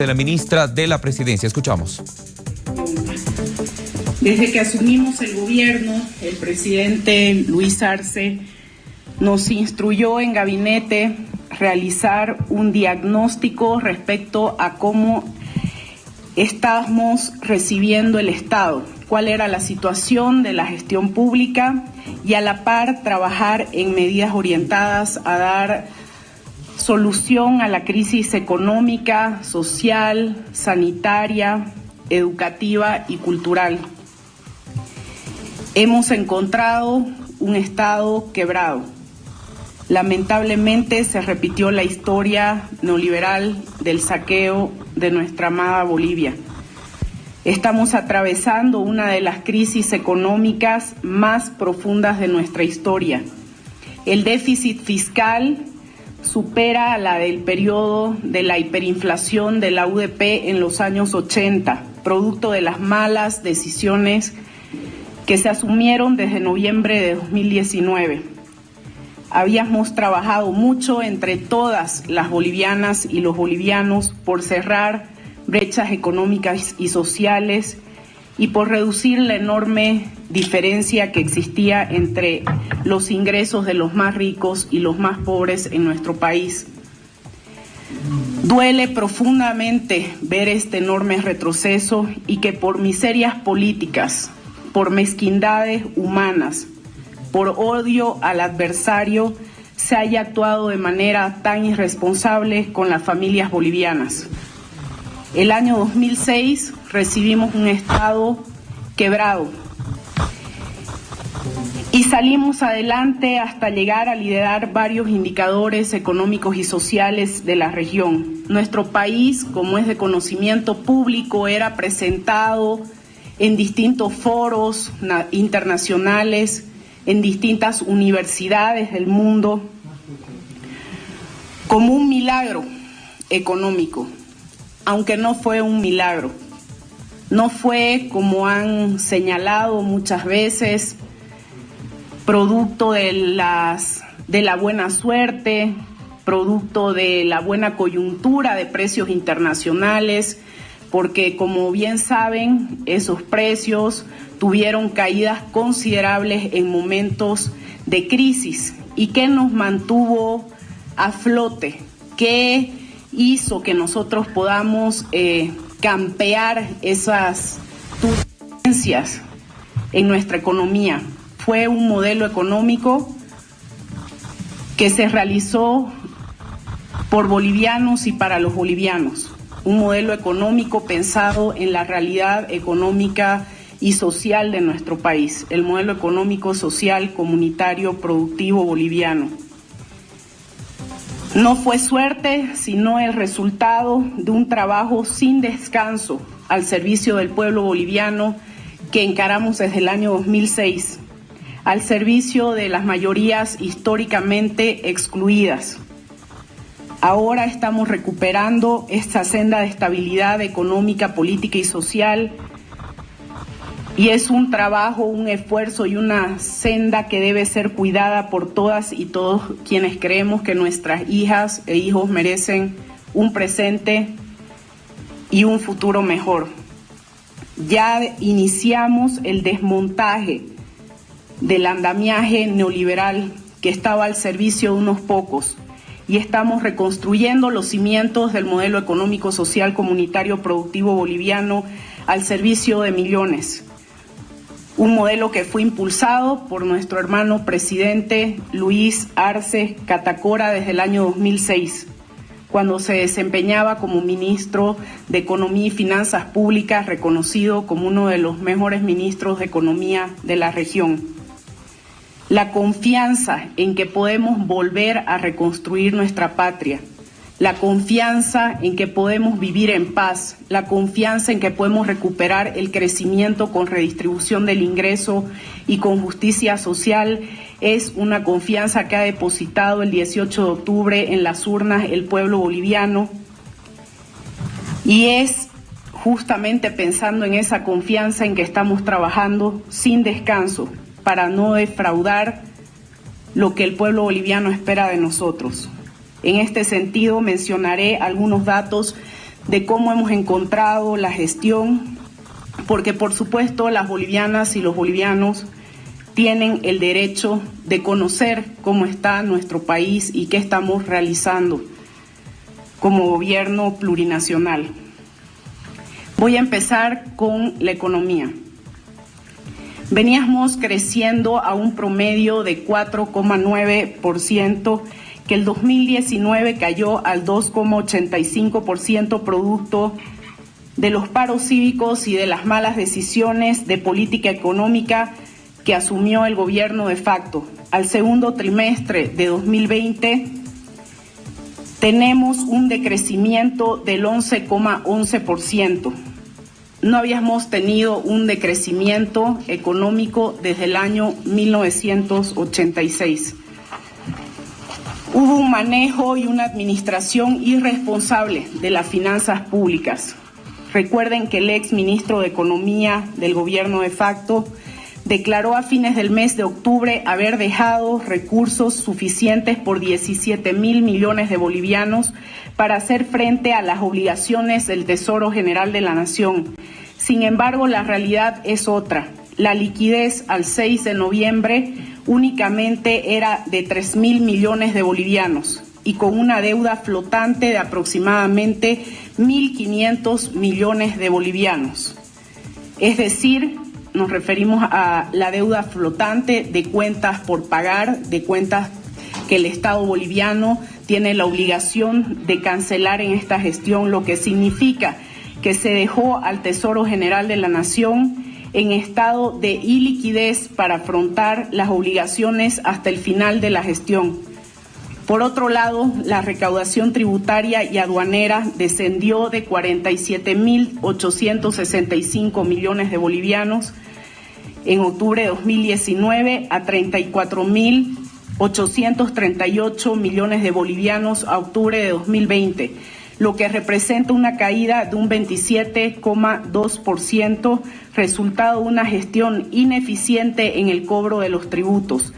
De la ministra de la Presidencia. Escuchamos. Desde que asumimos el gobierno, el presidente Luis Arce nos instruyó en gabinete realizar un diagnóstico respecto a cómo estábamos recibiendo el Estado, cuál era la situación de la gestión pública y a la par trabajar en medidas orientadas a dar solución a la crisis económica, social, sanitaria, educativa y cultural. Hemos encontrado un Estado quebrado. Lamentablemente se repitió la historia neoliberal del saqueo de nuestra amada Bolivia. Estamos atravesando una de las crisis económicas más profundas de nuestra historia. El déficit fiscal supera a la del periodo de la hiperinflación de la UDP en los años 80, producto de las malas decisiones que se asumieron desde noviembre de 2019. Habíamos trabajado mucho entre todas las bolivianas y los bolivianos por cerrar brechas económicas y sociales y por reducir la enorme diferencia que existía entre los ingresos de los más ricos y los más pobres en nuestro país. Duele profundamente ver este enorme retroceso y que por miserias políticas, por mezquindades humanas, por odio al adversario, se haya actuado de manera tan irresponsable con las familias bolivianas. El año 2006 recibimos un Estado quebrado y salimos adelante hasta llegar a liderar varios indicadores económicos y sociales de la región. Nuestro país, como es de conocimiento público, era presentado en distintos foros internacionales, en distintas universidades del mundo, como un milagro económico. Aunque no fue un milagro, no fue, como han señalado muchas veces, producto de la buena suerte, producto de la buena coyuntura de precios internacionales, porque como bien saben, esos precios tuvieron caídas considerables en momentos de crisis. ¿Y qué nos mantuvo a flote? ¿Qué hizo que nosotros podamos campear esas turbulencias en nuestra economía? Fue un modelo económico que se realizó por bolivianos y para los bolivianos. Un modelo económico pensado en la realidad económica y social de nuestro país. El modelo económico, social, comunitario, productivo boliviano. No fue suerte, sino el resultado de un trabajo sin descanso al servicio del pueblo boliviano que encaramos desde el año 2006, al servicio de las mayorías históricamente excluidas. Ahora estamos recuperando esta senda de estabilidad económica, política y social, y es un trabajo, un esfuerzo y una senda que debe ser cuidada por todas y todos quienes creemos que nuestras hijas e hijos merecen un presente y un futuro mejor. Ya iniciamos el desmontaje del andamiaje neoliberal que estaba al servicio de unos pocos y estamos reconstruyendo los cimientos del modelo económico, social, comunitario, productivo boliviano al servicio de millones. Un modelo que fue impulsado por nuestro hermano presidente Luis Arce Catacora desde el año 2006, cuando se desempeñaba como ministro de Economía y Finanzas Públicas, reconocido como uno de los mejores ministros de Economía de la región. La confianza en que podemos volver a reconstruir nuestra patria, la confianza en que podemos vivir en paz, la confianza en que podemos recuperar el crecimiento con redistribución del ingreso y con justicia social, es una confianza que ha depositado el 18 de octubre en las urnas el pueblo boliviano, y es justamente pensando en esa confianza en que estamos trabajando sin descanso para no defraudar lo que el pueblo boliviano espera de nosotros. En este sentido, mencionaré algunos datos de cómo hemos encontrado la gestión, porque por supuesto las bolivianas y los bolivianos tienen el derecho de conocer cómo está nuestro país y qué estamos realizando como gobierno plurinacional. Voy a empezar con la economía. Veníamos creciendo a un promedio de 4,9%, que el 2019 cayó al 2,85% producto de los paros cívicos y de las malas decisiones de política económica que asumió el gobierno de facto. Al segundo trimestre de 2020 tenemos un decrecimiento del 11,11%. No habíamos tenido un decrecimiento económico desde el año 1986. Hubo un manejo y una administración irresponsable de las finanzas públicas. Recuerden que el ex ministro de Economía del gobierno de facto declaró a fines del mes de octubre haber dejado recursos suficientes por 17.000 millones de bolivianos para hacer frente a las obligaciones del Tesoro General de la Nación. Sin embargo, la realidad es otra. La liquidez al 6 de noviembre únicamente era de 3.000 millones de bolivianos y con una deuda flotante de aproximadamente 1.500 millones de bolivianos. Es decir, nos referimos a la deuda flotante de cuentas por pagar, de cuentas que el Estado boliviano tiene la obligación de cancelar en esta gestión, lo que significa que se dejó al Tesoro General de la Nación en estado de iliquidez para afrontar las obligaciones hasta el final de la gestión. Por otro lado, la recaudación tributaria y aduanera descendió de 47.865 millones de bolivianos en octubre de 2019 a 34.838 millones de bolivianos a octubre de 2020, lo que representa una caída de un 27,2%, resultado de una gestión ineficiente en el cobro de los tributos,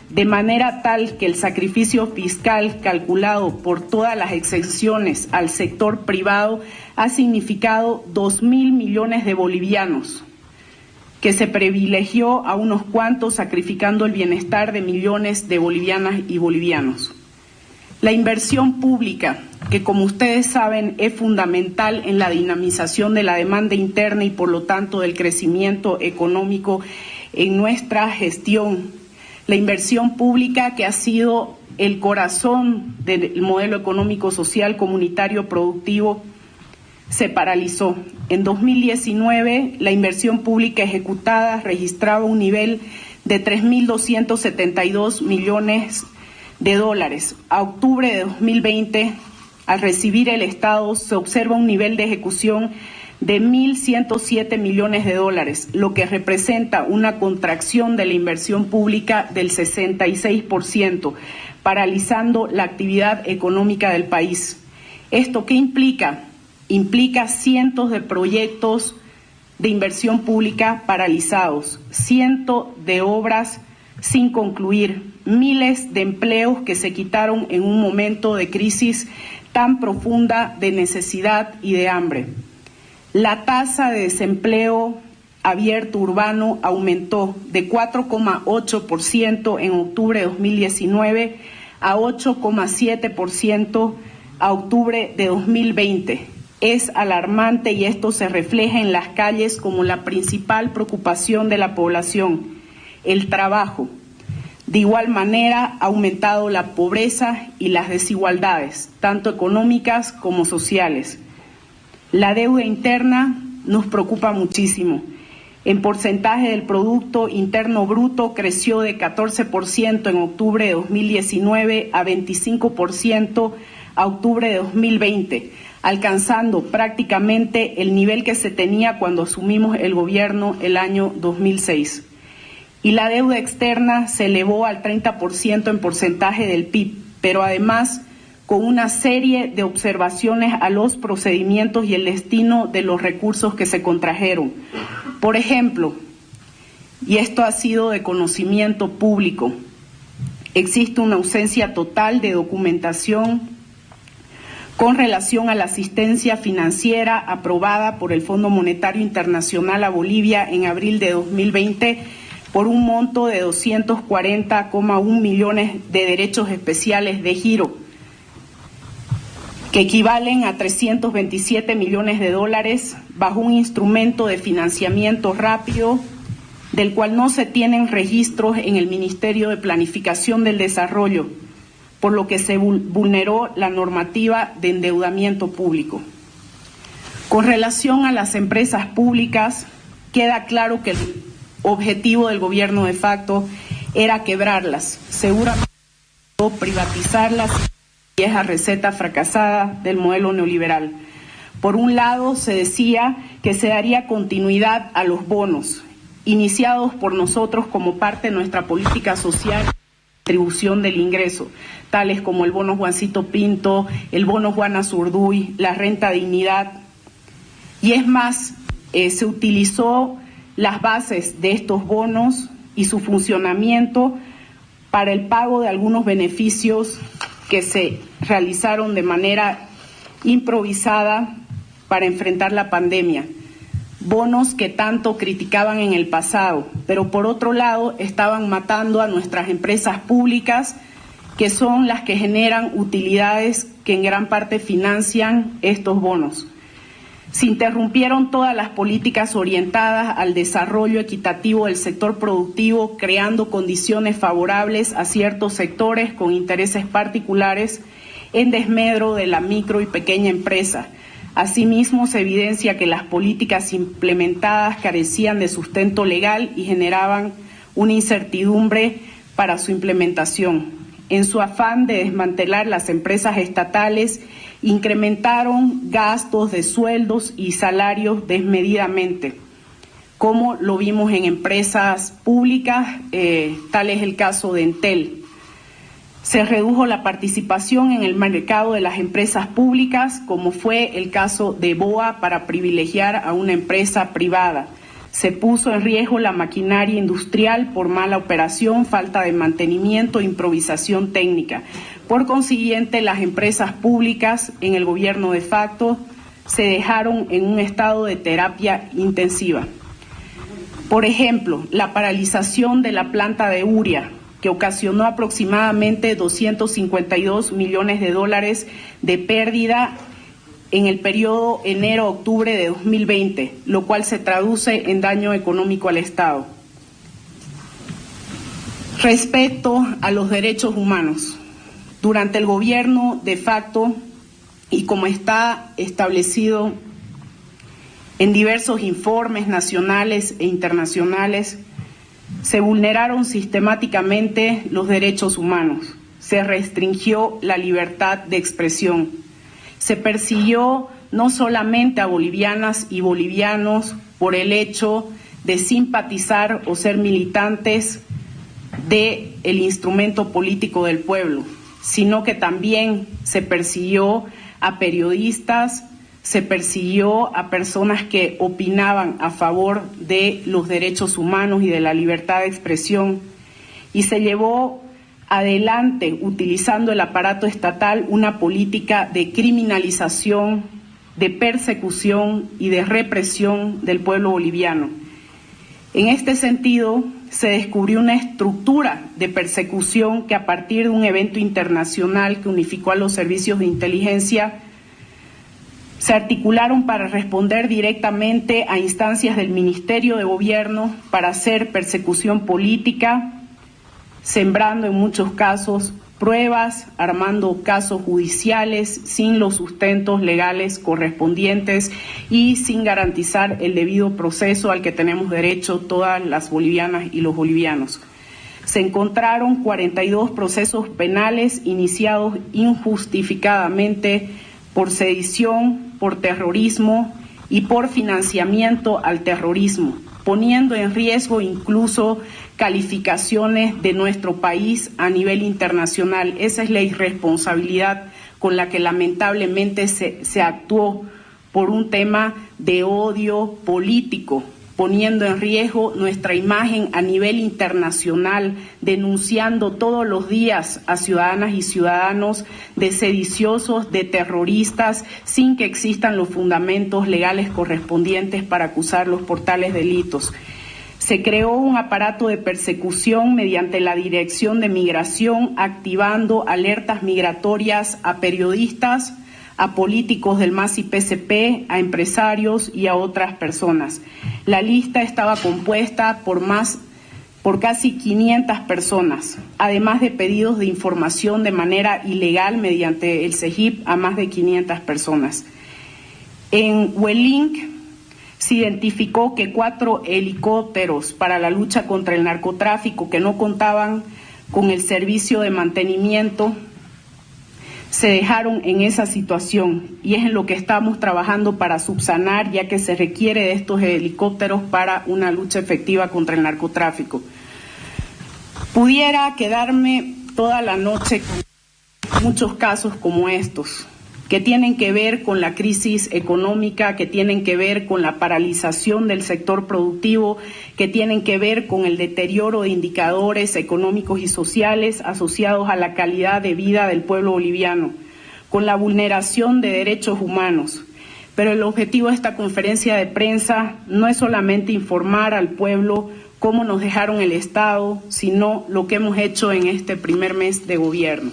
de manera tal que el sacrificio fiscal calculado por todas las exenciones al sector privado ha significado 2.000 millones de bolivianos, que se privilegió a unos cuantos sacrificando el bienestar de millones de bolivianas y bolivianos. La inversión pública, que como ustedes saben es fundamental en la dinamización de la demanda interna y por lo tanto del crecimiento económico en nuestra gestión. La inversión pública que ha sido el corazón del modelo económico, social, comunitario, productivo, se paralizó. En 2019, la inversión pública ejecutada registraba un nivel de 3.272 millones de dólares. A octubre de 2020, al recibir el Estado, se observa un nivel de ejecución de 1.107 millones de dólares, lo que representa una contracción de la inversión pública del 66%, paralizando la actividad económica del país. ¿Esto qué implica? Implica cientos de proyectos de inversión pública paralizados, cientos de obras sin concluir, miles de empleos que se quitaron en un momento de crisis tan profunda de necesidad y de hambre. La tasa de desempleo abierto urbano aumentó de 4,8% en octubre de 2019 a 8,7% a octubre de 2020. Es alarmante y esto se refleja en las calles como la principal preocupación de la población, el trabajo. De igual manera, ha aumentado la pobreza y las desigualdades, tanto económicas como sociales. La deuda interna nos preocupa muchísimo. En porcentaje del Producto Interno Bruto creció de 14% en octubre de 2019 a 25% a octubre de 2020, alcanzando prácticamente el nivel que se tenía cuando asumimos el gobierno el año 2006. Y la deuda externa se elevó al 30% en porcentaje del PIB, pero además con una serie de observaciones a los procedimientos y el destino de los recursos que se contrajeron. Por ejemplo, y esto ha sido de conocimiento público, existe una ausencia total de documentación con relación a la asistencia financiera aprobada por el Fondo Monetario Internacional a Bolivia en abril de 2020 por un monto de 240,1 millones de derechos especiales de giro, que equivalen a 327 millones de dólares bajo un instrumento de financiamiento rápido del cual no se tienen registros en el Ministerio de Planificación del Desarrollo, por lo que se vulneró la normativa de endeudamiento público. Con relación a las empresas públicas, queda claro que el objetivo del gobierno de facto era quebrarlas, seguramente privatizarlas, vieja receta fracasada del modelo neoliberal. Por un lado, se decía que se daría continuidad a los bonos, iniciados por nosotros como parte de nuestra política social, distribución del ingreso, tales como el bono Juancito Pinto, el bono Juana Zurduy, la renta dignidad. Y es más, se utilizó las bases de estos bonos y su funcionamiento para el pago de algunos beneficios que se realizaron de manera improvisada para enfrentar la pandemia. Bonos que tanto criticaban en el pasado, pero por otro lado estaban matando a nuestras empresas públicas, que son las que generan utilidades que en gran parte financian estos bonos. Se interrumpieron todas las políticas orientadas al desarrollo equitativo del sector productivo, creando condiciones favorables a ciertos sectores con intereses particulares en desmedro de la micro y pequeña empresa. Asimismo, se evidencia que las políticas implementadas carecían de sustento legal y generaban una incertidumbre para su implementación. En su afán de desmantelar las empresas estatales, incrementaron gastos de sueldos y salarios desmedidamente, como lo vimos en empresas públicas, tal es el caso de Entel. Se redujo la participación en el mercado de las empresas públicas, como fue el caso de BOA, para privilegiar a una empresa privada. Se puso en riesgo la maquinaria industrial por mala operación, falta de mantenimiento e improvisación técnica. Por consiguiente, las empresas públicas en el gobierno de facto se dejaron en un estado de terapia intensiva. Por ejemplo, la paralización de la planta de Uria, que ocasionó aproximadamente 252 millones de dólares de pérdida en el periodo enero-octubre de 2020, lo cual se traduce en daño económico al Estado. Respecto a los derechos humanos, durante el gobierno de facto y como está establecido en diversos informes nacionales e internacionales, se vulneraron sistemáticamente los derechos humanos, se restringió la libertad de expresión, se persiguió no solamente a bolivianas y bolivianos por el hecho de simpatizar o ser militantes del instrumento político del pueblo, sino que también se persiguió a periodistas, se persiguió a personas que opinaban a favor de los derechos humanos y de la libertad de expresión, y se llevó adelante, utilizando el aparato estatal, una política de criminalización, de persecución y de represión del pueblo boliviano. En este sentido, se descubrió una estructura de persecución que, a partir de un evento internacional que unificó a los servicios de inteligencia, se articularon para responder directamente a instancias del Ministerio de Gobierno para hacer persecución política, sembrando en muchos casos pruebas, armando casos judiciales sin los sustentos legales correspondientes y sin garantizar el debido proceso al que tenemos derecho todas las bolivianas y los bolivianos. Se encontraron 42 procesos penales iniciados injustificadamente por sedición, por terrorismo y por financiamiento al terrorismo, poniendo en riesgo incluso calificaciones de nuestro país a nivel internacional. Esa es la irresponsabilidad con la que lamentablemente se actuó por un tema de odio político poniendo en riesgo nuestra imagen a nivel internacional, denunciando todos los días a ciudadanas y ciudadanos de sediciosos, de terroristas, sin que existan los fundamentos legales correspondientes para acusarlos por tales delitos. Se creó un aparato de persecución mediante la Dirección de Migración, activando alertas migratorias a periodistas, a políticos del MAS y PCP, a empresarios y a otras personas. La lista estaba compuesta por casi 500 personas, además de pedidos de información de manera ilegal mediante el CEGIP a más de 500 personas. En Huelink se identificó que 4 helicópteros para la lucha contra el narcotráfico que no contaban con el servicio de mantenimiento se dejaron en esa situación, y es en lo que estamos trabajando para subsanar, ya que se requiere de estos helicópteros para una lucha efectiva contra el narcotráfico. Pudiera quedarme toda la noche con muchos casos como estos, que tienen que ver con la crisis económica, que tienen que ver con la paralización del sector productivo, que tienen que ver con el deterioro de indicadores económicos y sociales asociados a la calidad de vida del pueblo boliviano, con la vulneración de derechos humanos. Pero el objetivo de esta conferencia de prensa no es solamente informar al pueblo cómo nos dejaron el Estado, sino lo que hemos hecho en este primer mes de gobierno.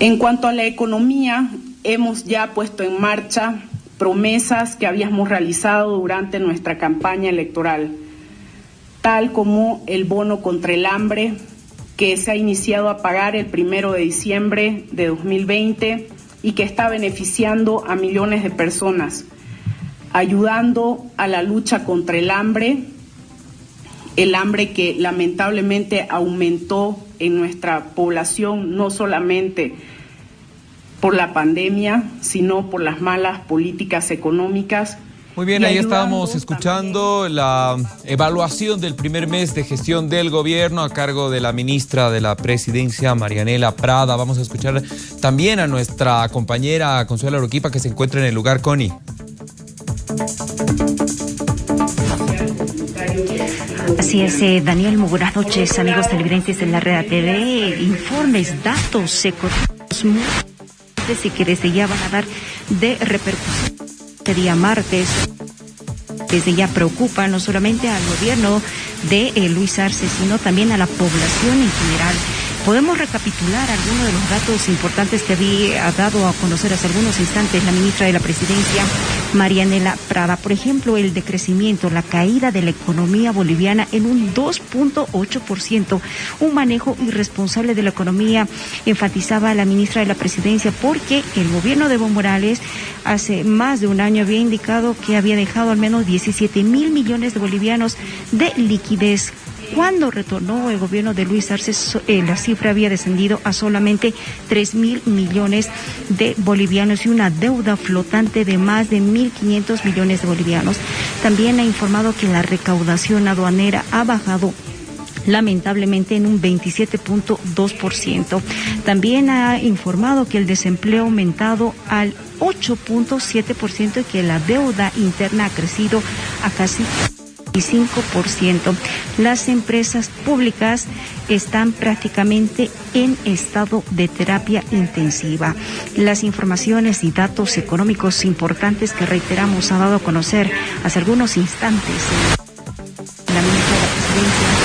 En cuanto a la economía, hemos ya puesto en marcha promesas que habíamos realizado durante nuestra campaña electoral, tal como el bono contra el hambre, que se ha iniciado a pagar el 1 de diciembre de 2020 y que está beneficiando a millones de personas, ayudando a la lucha contra el hambre que lamentablemente aumentó en nuestra población, no solamente por la pandemia, sino por las malas políticas económicas. Muy bien, ahí estábamos escuchando también la evaluación del primer mes de gestión del gobierno a cargo de la ministra de la Presidencia, Marianela Prada. Vamos a escuchar también a nuestra compañera Consuelo Arequipa, que se encuentra en el lugar. Connie. Así es, Daniel, muy buenas noches, amigos televidentes de la Red TV. Informes, datos económicos y que desde ya van a dar de repercusión este día martes. Desde ya preocupa no solamente al gobierno de Luis Arce, sino también a la población en general. Podemos recapitular algunos de los datos importantes que había dado a conocer hace algunos instantes la ministra de la Presidencia, Marianela Prada. Por ejemplo, el decrecimiento, la caída de la economía boliviana en un 2.8%, un manejo irresponsable de la economía, enfatizaba la ministra de la Presidencia, porque el gobierno de Evo Morales hace más de un año había indicado que había dejado al menos 17.000 millones de bolivianos de liquidez. Cuando retornó el gobierno de Luis Arce, la cifra había descendido a solamente 3.000 millones de bolivianos y una deuda flotante de más de 1.500 millones de bolivianos. También ha informado que la recaudación aduanera ha bajado lamentablemente en un 27.2%. También ha informado que el desempleo ha aumentado al 8.7% y que la deuda interna ha crecido a casi 5%. Las empresas públicas están prácticamente en estado de terapia intensiva. Las informaciones y datos económicos importantes que reiteramos ha dado a conocer hace algunos instantes